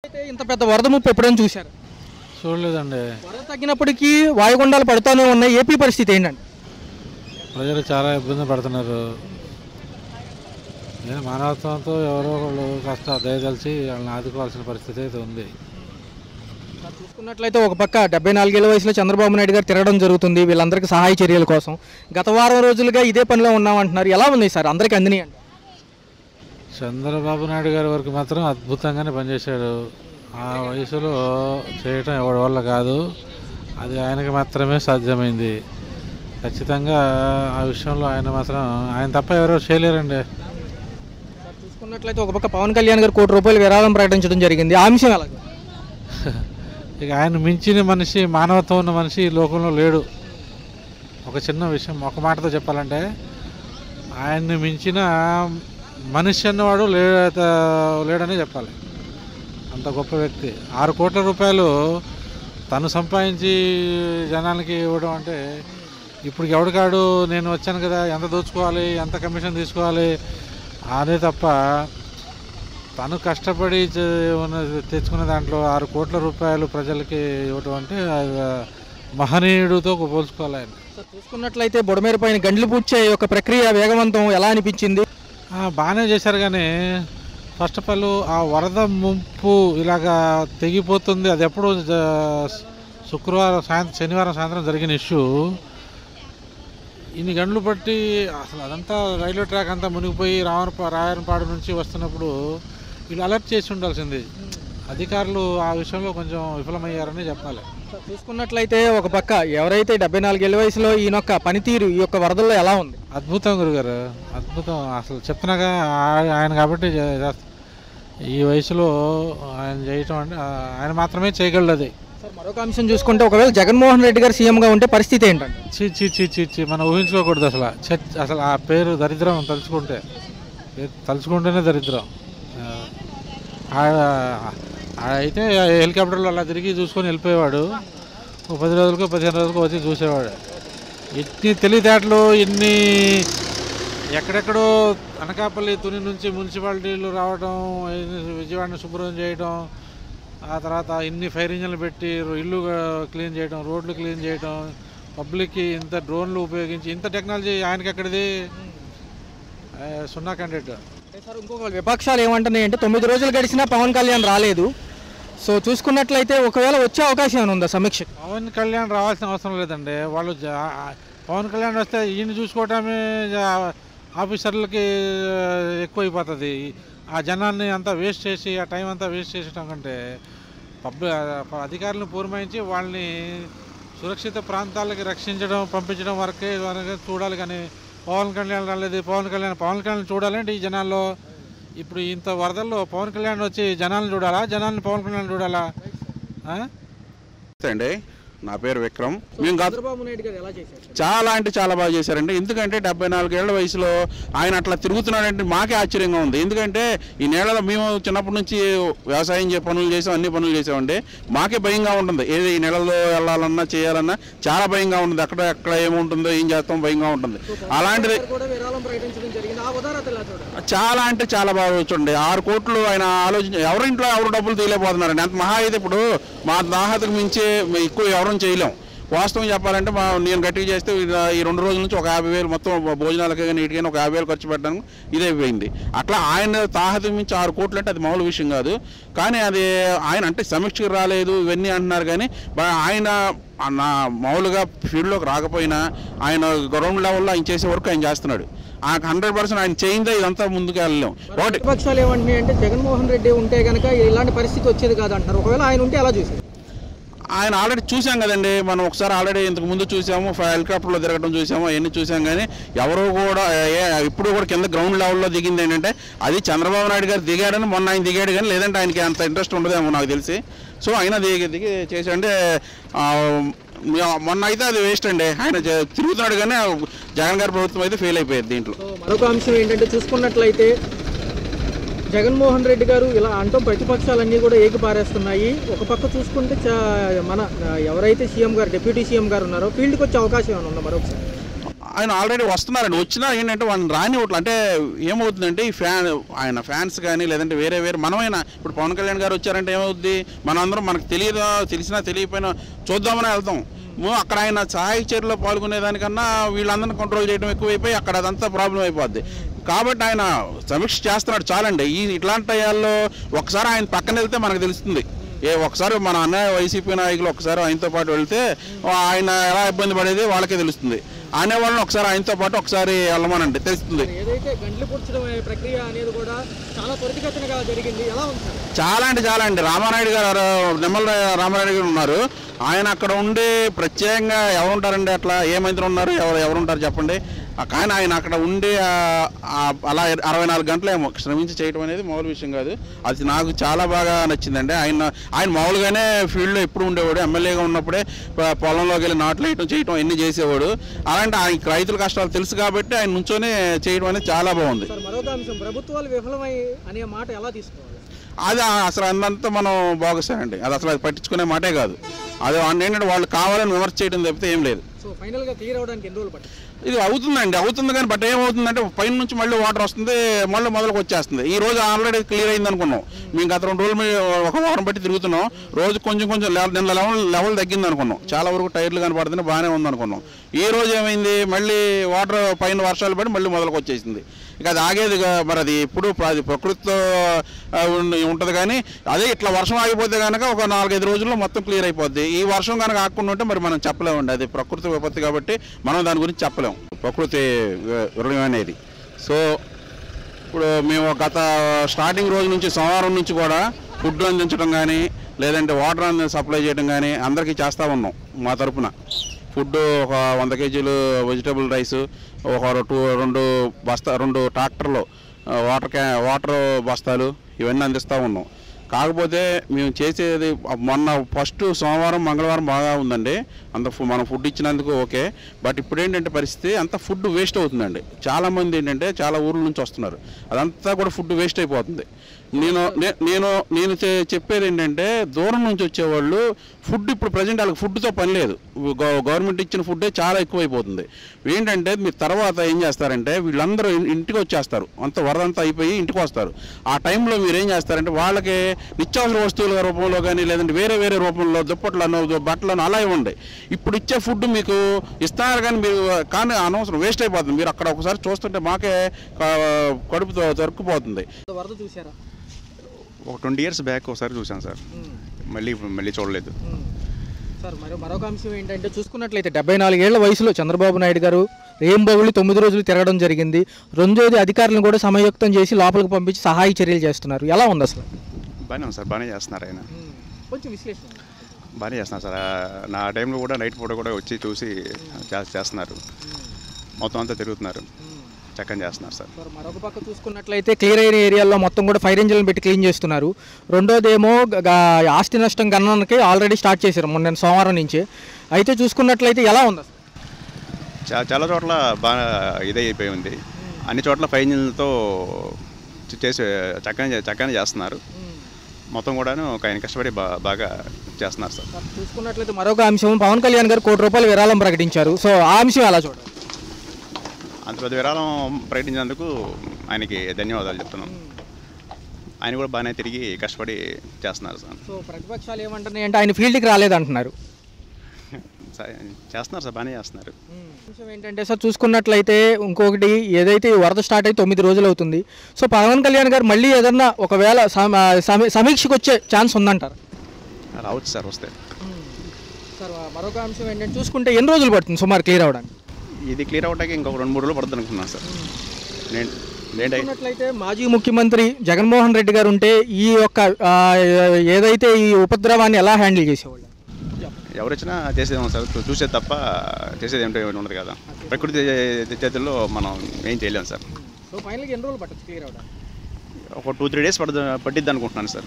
అయితే ఇంత పెద్ద వరద ముప్పు ఎప్పుడైనా చూశారు? చూడలేదండి. వరద తగ్గినప్పటికీ వాయుగుండాలు పడుతూనే ఉన్నాయి. ఏపీ పరిస్థితి ఏంటండి? ప్రజలు చాలా ఇబ్బంది పడుతున్నారు. నేను మానవత్వంతో ఎవరో ఒకళ్ళు కాస్త దయదలిచి వాళ్ళని ఆదుకోవాల్సిన పరిస్థితి అయితే ఉంది. చూసుకున్నట్లయితే ఒక పక్క 74 ఏళ్ల వయసులో చంద్రబాబు నాయుడు గారు తిరగడం జరుగుతుంది వీళ్ళందరికీ సహాయ చర్యల కోసం. గత వారం రోజులుగా ఇదే పనిలో ఉన్నామంటున్నారు. ఎలా ఉంది సార్? అందరికీ అందినాయి అండి? చంద్రబాబు నాయుడు గారి వరకు మాత్రం అద్భుతంగానే పనిచేశాడు. ఆ వయసులో చేయటం ఎవరి వల్ల కాదు, అది ఆయనకి మాత్రమే సాధ్యమైంది. ఖచ్చితంగా ఆ విషయంలో ఆయన తప్ప ఎవరో చేయలేరండి. చూసుకున్నట్లయితే ఒక పక్క పవన్ కళ్యాణ్ గారు ₹1 విరాళం ప్రకటించడం జరిగింది. ఆ అంశం ఎలా? ఇక ఆయన మించిన మనిషి, మానవత్వం ఉన్న మనిషి ఈ లోకంలో లేడు. ఒక చిన్న విషయం ఒక మాటతో చెప్పాలంటే, ఆయన్ని మించిన మనిషి అన్నవాడు లేడని చెప్పాలి. అంత గొప్ప వ్యక్తి. ₹6 కోట్ల తను సంపాదించి జనాలకి ఇవ్వడం అంటే, ఇప్పుడు ఎవడికాడు నేను వచ్చాను కదా, ఎంత దోచుకోవాలి, ఎంత కమిషన్ తీసుకోవాలి అదే తప్ప, తను కష్టపడి తెచ్చుకున్న దాంట్లో ₹6 కోట్ల ప్రజలకి ఇవ్వటం అంటే మహనీయుడితో పోల్చుకోవాలి ఆయన. చూసుకున్నట్లయితే బుడమేరు పైన గండ్లు పూడ్చే యొక్క ప్రక్రియ వేగవంతం ఎలా అనిపించింది? బాగానే చేశారు, కానీ ఫస్ట్ ఆఫ్ ఆల్ ఆ వరద ముంపు ఇలాగా తెగిపోతుంది. అది ఎప్పుడు శనివారం సాయంత్రం జరిగిన ఇష్యూ. ఇన్ని గంటలు పట్టి అసలు అదంతా రైల్వే ట్రాక్ అంతా మునిగిపోయి రాయనపాడు నుంచి వస్తున్నప్పుడు వీళ్ళు అలర్ట్ చేసి ఉండాల్సింది. అధికారులు ఆ విషయంలో కొంచెం విఫలమయ్యారని చెప్పాలి. చూసుకున్నట్లయితే ఒక పక్క ఎవరైతే 74 ఏళ్ల వయసులో ఈయనొక్క పనితీరు ఈ యొక్క వరదల్లో ఎలా ఉంది? అద్భుతం గురుగారు, అద్భుతం. అసలు చెప్తున్నాగా ఆయన కాబట్టి ఈ వయసులో ఆయన చేయటం అంటే ఆయన మాత్రమే చేయగలడు. అది మరొక అంశం చూసుకుంటే, ఒకవేళ జగన్మోహన్ రెడ్డి గారు సీఎంగా ఉంటే పరిస్థితి ఏంటంటే? చీ మనం ఊహించుకోకూడదు అసలు ఆ పేరు దరిద్రం. తలుచుకుంటేనే దరిద్రం. అయితే హెలికాప్టర్లో అలా తిరిగి చూసుకొని వెళ్ళిపోయేవాడు. 10 రోజులకో 15 రోజులకో వచ్చి చూసేవాడు. ఇన్ని తెలివితేటలు, ఇన్ని ఎక్కడెక్కడో అనకాపల్లి తుని నుంచి మున్సిపాలిటీలు రావడం, విజయవాడని శుభ్రం చేయడం, ఆ తర్వాత ఇన్ని ఫైర్ ఇంజన్లు పెట్టి ఇల్లు క్లీన్ చేయడం, రోడ్లు క్లీన్ చేయడం, పబ్లిక్కి ఇంత డ్రోన్లు ఉపయోగించి ఇంత టెక్నాలజీ ఆయనకి ఎక్కడిది? సున్నా క్యాండిడేట్. సార్, ఇంకొక విపక్షాలు ఏమంటున్నాయి అంటే 9 రోజులు గడిచినా పవన్ కళ్యాణ్ రాలేదు. సో చూసుకున్నట్లయితే ఒకవేళ వచ్చే అవకాశం ఏమైనా ఉందా సమీక్ష? పవన్ కళ్యాణ్ రావాల్సిన అవసరం లేదండి. వాళ్ళు పవన్ కళ్యాణ్ వస్తే ఈయన చూసుకోవటమే ఆఫీసర్లకి ఎక్కువైపోతుంది. ఆ జనాన్ని అంతా వేస్ట్ చేసి, ఆ టైం అంతా వేస్ట్ చేసడం కంటే అధికారులను పూర్వయించి వాళ్ళని సురక్షిత ప్రాంతాలకి పంపించడం వరకే చూడాలి. కానీ పవన్ కళ్యాణ్ రాలేదు, పవన్ కళ్యాణ్ చూడాలంటే ఈ జనాల్లో ఇప్పుడు ఇంత వరదల్లో పవన్ కళ్యాణ్ వచ్చి జనాలను చూడాలా, జనాలను పవన్ కళ్యాణ్ చూడాలా? అండి, నా పేరు విక్రమ్. మేము చంద్రబాబు నాయుడు గారు ఎలా చేశారు? చాలా అంటే చాలా బాగా చేశారండి. ఎందుకంటే 74 ఏళ్ల వయసులో ఆయన అట్లా తిరుగుతున్నాడంటే మాకే ఆశ్చర్యంగా ఉంది. ఎందుకంటే ఈ నేలలో మేము చిన్నప్పటి నుంచి వ్యవసాయం పనులు చేసాం, అన్ని పనులు చేసామండి. మాకే భయంగా ఉంటుంది. ఏది ఈ నెలలో వెళ్ళాలన్నా చేయాలన్నా చాలా భయంగా ఉంటుంది. అక్కడ ఏముంటుందో, ఏం చేస్తాం భయంగా ఉంటుంది. అలాంటిది చాలా అంటే చాలా బాగా వచ్చండి. 6 కోట్లు ఆయన ఆలోచించి ఎవరింట్లో ఎవరు డబ్బులు తీయలేకపోతున్నారండి. అంత మహా అయితే ఇప్పుడు మా దాహతకు మించి ఎక్కువ ఎవరు చేయలేం. వాస్తవం చెప్పాలంటే నేను గట్టిగా చేస్తే ఈ 2 రోజుల నుంచి ఒక 50,000 మొత్తం భోజనాలకి కానీ ఇటుకైనా ఒక 50,000 ఖర్చు పెట్టడానికి ఇదే పోయింది. అట్లా ఆయన తాహతం మించి 6 కోట్లు అంటే అది మామూలు విషయం కాదు. కానీ అది ఆయన అంటే సమీక్షకు రాలేదు ఇవన్నీ అంటున్నారు. కానీ ఆయన మామూలుగా ఫీల్డ్లోకి రాకపోయినా ఆయన గ్రౌండ్ లెవెల్లో ఆయన చేసే వరకు ఆయన చేస్తున్నాడు. 100% ఆయన చేయిందే ఇదంతా ముందుకు వెళ్ళలేం. విపక్షాలు ఏమంటున్నాయి అంటే జగన్మోహన్ రెడ్డి ఉంటే కనుక ఇలాంటి పరిస్థితి వచ్చేది కాదంటారు. ఒకవేళ ఆయన ఉంటే ఎలా చూసారు? ఆయన ఆల్రెడీ చూసాం కదండి. మనం ఒకసారి ఆల్రెడీ ఇంతకు ముందు చూసాము, హెలికాప్టర్లో తిరగడం చూసాము, అవన్నీ చూసాం. కానీ ఎవరో కూడా ఇప్పుడు కూడా కింద గ్రౌండ్ లెవెల్లో దిగింది ఏంటంటే అది చంద్రబాబు నాయుడు గారు దిగాడని మొన్న ఆయన దిగాడు. కానీ లేదంటే ఆయనకి అంత ఇంట్రెస్ట్ ఉండదేమో నాకు తెలిసి. సో ఆయన దిగి చేసంటే మొన్న అయితే అది వేస్ట్ అండి. ఆయన తిరుగుతున్నాడు కానీ జగన్ గారి ప్రభుత్వం అయితే ఫెయిల్ అయిపోయింది దీంట్లో. మరొక అంశం ఏంటంటే చూసుకున్నట్లయితే జగన్మోహన్ రెడ్డి గారు ఇలా అంటూ ప్రతిపక్షాలన్నీ కూడా ఏకిపారేస్తున్నాయి. ఒక పక్క చూసుకుంటే మన ఎవరైతే సీఎం గారు, డిప్యూటీ సీఎం గారు ఉన్నారో ఫీల్డ్కి వచ్చే అవకాశం ఏమైనా ఉందా మరొకసారి? ఆయన ఆల్రెడీ వస్తున్నారండి. వచ్చినా ఏంటంటే వాళ్ళని రానివ్వట్లు. అంటే ఏమవుతుందంటే ఈ ఆయన ఫ్యాన్స్ కానీ లేదంటే వేరే మనమైనా ఇప్పుడు పవన్ కళ్యాణ్ గారు వచ్చారంటే ఏమవుద్ది, మనందరం మనకు తెలిసినా తెలియకపోయినా చూద్దామని వెళ్తాం. అక్కడ ఆయన సహాయక చర్యలో పాల్గొనేదానికన్నా వీళ్ళందరినీ కంట్రోల్ చేయడం ఎక్కువైపోయి అక్కడ అదంతా ప్రాబ్లం అయిపోద్ది. కాబట్టి ఆయన సమీక్ష చేస్తున్నాడు చాలండి. ఇట్లాంటి టయాల్లో ఒకసారి ఆయన పక్కన వెళ్తే మనకు తెలుస్తుంది. ఒకసారి మన అన్నయ్య వైసీపీ నాయకులు ఒకసారి ఆయనతో పాటు వెళ్తే ఆయన ఎలా ఇబ్బంది పడేది వాళ్ళకే తెలుస్తుంది. అనేవాళ్ళని ఒకసారి ఆయనతో పాటు ఒకసారి వెళ్ళమనండి, తెలుస్తుంది. చాలా అండి రామానాయుడు గారు, నిమ్మల రామానాయుడు గారు ఉన్నారు. ఆయన అక్కడ ఉండి ప్రత్యేకంగా ఎవరుంటారండి, అట్లా ఏ మంత్రి ఉన్నారు, ఎవరుంటారు చెప్పండి. కానీ ఆయన అక్కడ ఉండి అలా 64 గంటలేమో శ్రమించి చేయడం అనేది మామూలు విషయం కాదు. అది నాకు చాలా బాగా నచ్చిందండి. ఆయన మామూలుగానే ఫీల్డ్లో ఎప్పుడు ఉండేవాడు. ఎమ్మెల్యేగా ఉన్నప్పుడే పొలంలోకి వెళ్ళి నాట్లు వేయటం చేయటం అన్నీ చేసేవాడు. అలాంటి ఆయన రైతుల కష్టాలు తెలుసు కాబట్టి ఆయన నుంచోనే చేయడం అనేది చాలా బాగుంది. అది అసలు అంతా మనం బాగుస్తానండి. అది అసలు అది పట్టించుకునే మాటే కాదు. అది ఏంటంటే వాళ్ళు కావాలని విమర్శ చేయడం తప్పితే ఏం లేదు. ఇది అవుతుంది కానీ బట్ ఏమవుతుందంటే పైన నుంచి మళ్ళీ వాటర్ వస్తుంది, మళ్ళీ మొదలకు వచ్చేస్తుంది. ఈ రోజు ఆల్రెడీ క్లియర్ అయింది అనుకున్నాం. మేము గత 2 రోజులు ఒక వారం బట్టి తిరుగుతున్నాం. రోజు కొంచెం నిన్న లెవెల్ తగ్గింది అనుకున్నాం. చాలా వరకు టైర్లు కనపడుతున్నాయి, బాగానే ఉంది అనుకున్నాం. ఈ రోజు ఏమైంది, మళ్ళీ వాటర్ పైన వర్షాలు పడి మళ్ళీ మొదలకు వచ్చేసింది. ఇక అది ఆగేది మరి అది ఎప్పుడు అది ప్రకృతితో ఉంటుంది. కానీ అదే ఇట్లా వర్షం ఆగిపోతే కనుక ఒక 4-5 రోజుల్లో మొత్తం క్లియర్ అయిపోద్ది. ఈ వర్షం కనుక ఆకుండా ఉంటే మరి మనం చెప్పలేమండి. అది ప్రకృతి విపత్తి కాబట్టి మనం దాని గురించి చెప్పలేము. ప్రకృతి విరళం అనేది. సో ఇప్పుడు మేము గత స్టార్టింగ్ రోజు నుంచి సోమవారం నుంచి కూడా ఫుడ్ అందించడం కానీ లేదంటే వాటర్ సప్లై చేయడం కానీ అందరికీ చేస్తూ ఉన్నాం. మా తరఫున ఫుడ్ ఒక 100 కేజీలు వెజిటబుల్ రైస్, ఒక 2 ట్రాక్టర్లు వాటర్ బస్తాలు ఇవన్నీ అందిస్తూ ఉన్నాం. కాకపోతే మేము చేసేది మొన్న ఫస్ట్ సోమవారం మంగళవారం బాగా ఉందండి. మనం ఫుడ్ ఇచ్చినందుకు ఓకే. బట్ ఇప్పుడు ఏంటంటే పరిస్థితి అంతా ఫుడ్ వేస్ట్ అవుతుందండి. చాలామంది ఏంటంటే చాలా ఊర్ల నుంచి వస్తున్నారు, అదంతా కూడా ఫుడ్ వేస్ట్ అయిపోతుంది. నేను చెప్పేది ఏంటంటే దూరం నుంచి వచ్చేవాళ్ళు ఫుడ్ ఇప్పుడు ప్రజెంట్ వాళ్ళకి ఫుడ్తో పని లేదు. గవర్నమెంట్ ఇచ్చిన ఫుడ్డే చాలా ఎక్కువైపోతుంది. ఏంటంటే మీరు తర్వాత ఏం చేస్తారంటే వీళ్ళందరూ ఇంటికి వచ్చేస్తారు, అంత వరదంతా అయిపోయి ఇంటికి వస్తారు. ఆ టైంలో మీరు ఏం చేస్తారంటే వాళ్ళకి నిత్యావసర వస్తువుల రూపంలో కానీ లేదంటే వేరే రూపంలో దుప్పట్లను బట్టలను అలా ఇవ్వండి. ఇప్పుడు ఇచ్చే ఫుడ్ మీకు ఇస్తున్నారు కానీ అనవసరం వేస్ట్ అయిపోతుంది. మీరు అక్కడ ఒకసారి చూస్తుంటే మాకే కడుపుతో దొరికిపోతుంది. వరద చూసారా? ఒక 20 years బ్యాక్ ఒకసారి చూసాను సార్. మళ్ళీ చూడలేదు సార్. మరొక అంశం ఏంటంటే చూసుకున్నట్లయితే 74 ఏళ్ల వయసులో చంద్రబాబు నాయుడు గారు రేంబౌలి 9 రోజులు తిరగడం జరిగింది. రెండోది అధికారులను కూడా సమయుక్తం చేసి లోపలికి పంపించి సహాయ చర్యలు చేస్తున్నారు. ఎలా ఉంది అసలు? బాగానే ఉంది సార్, బాగానే చేస్తున్నారు. ఆయన కొంచెం విశ్లేషణ. బాగానే చేస్తున్నారు సార్. నా టైంలో కూడా నైట్ పూట కూడా వచ్చి చూసి చేస్తున్నారు. మొత్తం అంతా తిరుగుతున్నారు, చక్కగా చేస్తున్నారు సార్. మరొక పక్క చూసుకున్నట్లయితే క్లియర్ అయిన ఏరియాల్లో మొత్తం కూడా ఫైర్ ఇంజిన్లను పెట్టి క్లీన్ చేస్తున్నారు. రెండోదేమో ఆస్తి నష్టం గణనకి ఆల్రెడీ స్టార్ట్ చేశారు మొన్న సోమవారం నుంచి. అయితే చూసుకున్నట్లయితే ఎలా ఉంది? చాలా చోట్ల బాగా ఇదైపోయి ఉంది. అన్ని చోట్ల ఫైర్ ఇంజిన్లతో చేసి చక్కగా చేస్తున్నారు. మొత్తం కూడాను ఆయన కష్టపడి బాగా చేస్తున్నారు సార్. చూసుకున్నట్లయితే మరొక అంశం, పవన్ కళ్యాణ్ గారు ₹1 కోటి విరాళం ప్రకటించారు. సో ఆ అంశం ఎలా చూడాలి? అంత పెద్ద విరాళం ప్రకటించినందుకు ఆయనకి ధన్యవాదాలు చెప్తున్నాం. ఆయన కూడా బాగానే తిరిగి కష్టపడి చేస్తున్నారు సార్. సో ప్రతిపక్షాలు ఏమంటున్నాయి అంటే ఆయన ఫీల్డ్కి రాలేదంటున్నారు. చేస్తున్నారు సార్, బాగానే చేస్తున్నారు. విషయం ఏంటంటే సార్ చూసుకున్నట్లయితే ఇంకొకటి ఏదైతే వరద స్టార్ట్ అయ్యి 9 రోజులు అవుతుంది. సో పవన్ కళ్యాణ్ గారు మళ్ళీ ఏదన్నా ఒకవేళ సమీక్షకు వచ్చే ఛాన్స్ ఉందంటారు? రావచ్చు సార్, వస్తే. సార్ మరొక అంశం ఏంటంటే చూసుకుంటే ఎన్ని రోజులు పడుతుంది సుమారు క్లియర్ అవడానికి? ఇది క్లియర్ అవడానికి ఇంకొక 2-3 రోజులు పడుతుంది అనుకున్నాను సార్. చూసుకున్నట్లయితే మాజీ ముఖ్యమంత్రి జగన్మోహన్ రెడ్డి గారు ఉంటే ఈ యొక్క ఏదైతే ఈ ఉపద్రవాన్ని ఎలా హ్యాండిల్ చేసేవాళ్ళు? ఎవరు వచ్చినా చేసేదేమో సార్, చూసేది తప్ప చేసేది ఏమిటో ఉండదు కదా. ప్రకృతి చేతుల్లో మనం ఏం చేయలేము సార్. సో ఫైనల్గా ఎన్ని రోజులు పట్టచ్చు క్లియర్ అవడానికి? ఒక 2-3 days పట్టిద్ది అనుకుంటున్నాను సార్.